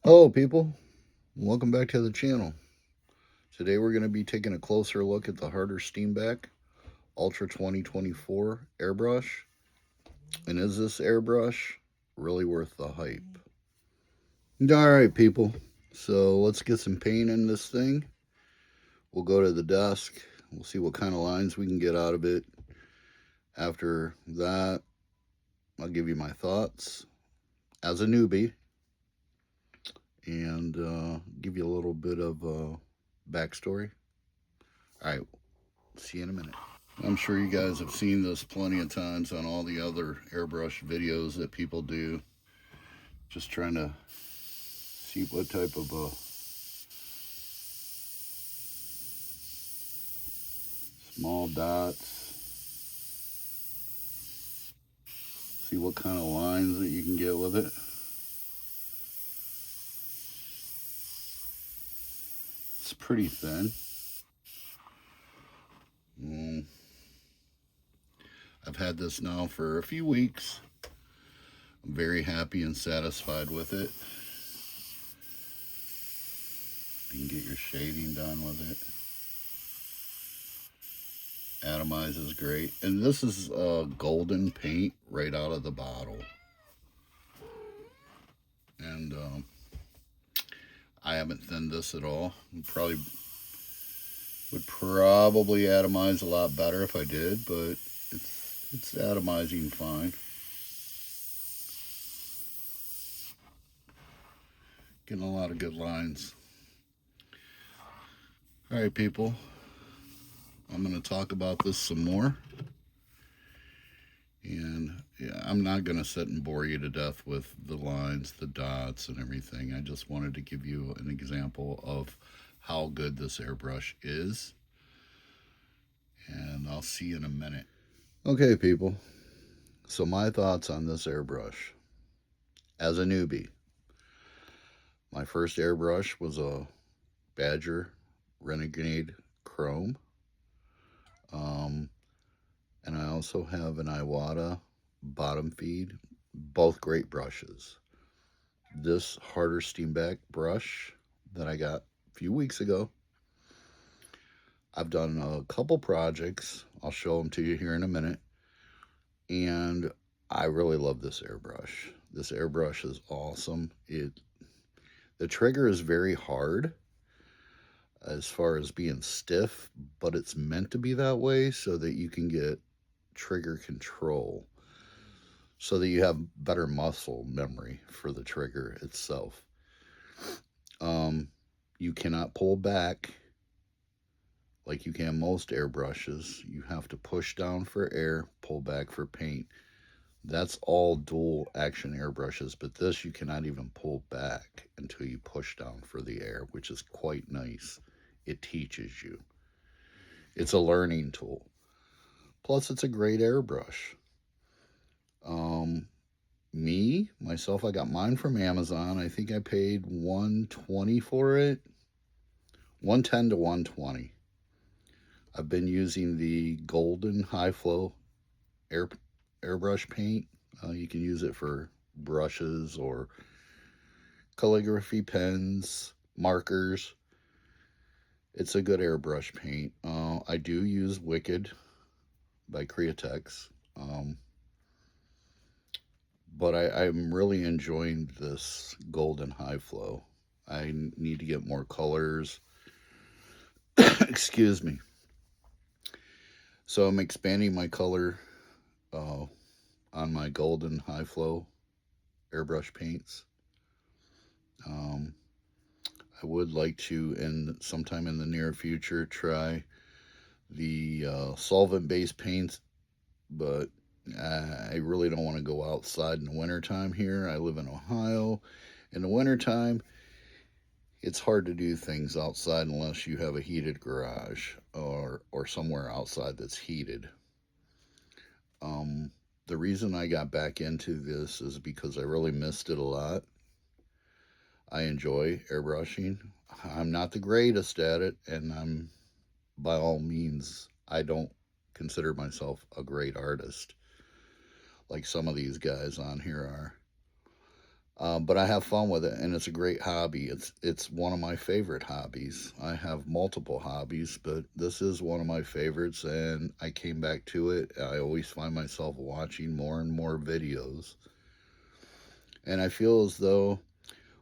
Hello people, welcome back to the channel. Today we're going to be taking a closer look at the Harder Steenbeck Ultra 2024 airbrush. And is this airbrush really worth the hype? Alright people, so let's get some paint in this thing. We'll go to the desk, we'll see what kind of lines we can get out of it. After that, I'll give you my thoughts as a newbie and give you a little bit of backstory. Alright, see you in a minute. I'm sure you guys have seen this plenty of times on all the other airbrush videos that people do. Just trying to see what type of small dots. See what kind of lines that you can get with it. It's pretty thin. I've had this now for a few weeks. I'm very happy and satisfied with it. You can get your shading done with it. Atomizes great. And this is golden paint right out of the bottle. And I haven't thinned this at all. Would probably atomize a lot better if I did, but it's atomizing fine. Getting a lot of good lines. Alright people, I'm going to talk about this some more. And yeah, I'm not going to sit and bore you to death with the lines, the dots, and everything. I just wanted to give you an example of how good this airbrush is. And I'll see you in a minute. Okay, people. So my thoughts on this airbrush. As a newbie, my first airbrush was a Badger Renegade Chrome. And I also have an Iwata bottom feed. Both great brushes. This Harder Steenbeck brush that I got a few weeks ago, I've done a couple projects. I'll show them to you here in a minute. And I really love this airbrush. This airbrush is awesome. The trigger is very hard as far as being stiff, but it's meant to be that way so that you can get trigger control, so that you have better muscle memory for the trigger itself. You cannot pull back like you can most airbrushes. You have to push down for air, pull back for paint. That's all dual action airbrushes, but this you cannot even pull back until you push down for the air, which is quite nice. It teaches you. It's a learning tool. Plus, it's a great airbrush. Myself, I got mine from Amazon. I think I paid $120 for it. $110 to $120. I've been using the golden high flow airbrush paint. You can use it for brushes or calligraphy pens, markers. It's a good airbrush paint. I do use Wicked by Createx. But I'm really enjoying this golden high flow. I need to get more colors. Excuse me. So I'm expanding my color on my golden high flow airbrush paints. I would like to, sometime in the near future, try the solvent-based paints, but I really don't want to go outside in the wintertime here. I live in Ohio. In the wintertime, it's hard to do things outside unless you have a heated garage or somewhere outside that's heated. The reason I got back into this is because I really missed it a lot. I enjoy airbrushing. I'm not the greatest at it, and by all means, I don't consider myself a great artist like some of these guys on here But I have fun with it, and it's a great hobby. It's one of my favorite hobbies. I have multiple hobbies, but this is one of my favorites, and I came back to it. I always find myself watching more and more videos, and I feel as though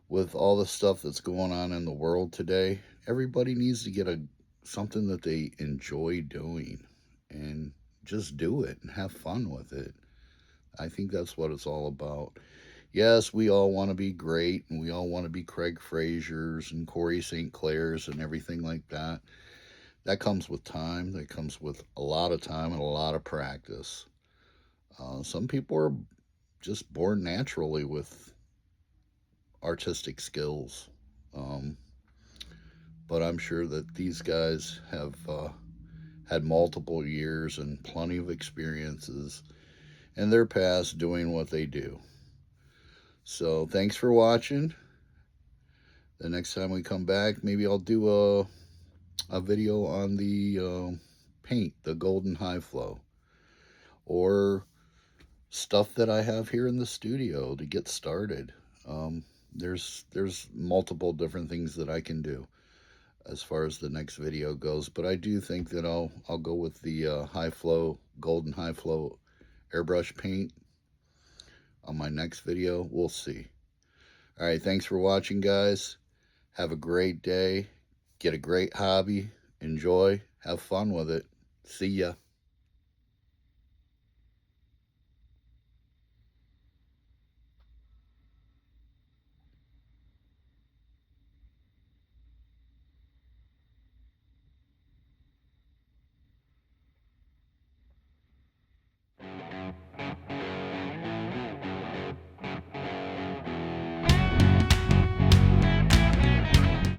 with all the stuff that's going on in the world today, everybody needs to get a something that they enjoy doing, and just do it and have fun with it. I think that's what it's all about. Yes, we all want to be great, and we all want to be Craig Frazier's and Corey St. Clair's and everything like that. That comes with time. That comes with a lot of time and a lot of practice. Some people are just born naturally with artistic skills. Um, but I'm sure that these guys have had multiple years and plenty of experiences in their past doing what they do. So thanks for watching. The next time we come back, maybe I'll do a video on the paint, the golden high flow, or stuff that I have here in the studio to get started. Um, there's multiple different things that I can do as far as the next video goes, but I do think that I'll go with the high flow, golden high flow airbrush paint on my next video. We'll see. All right, thanks for watching, guys. Have a great day. Get a great hobby. Enjoy. Have fun with it. See ya.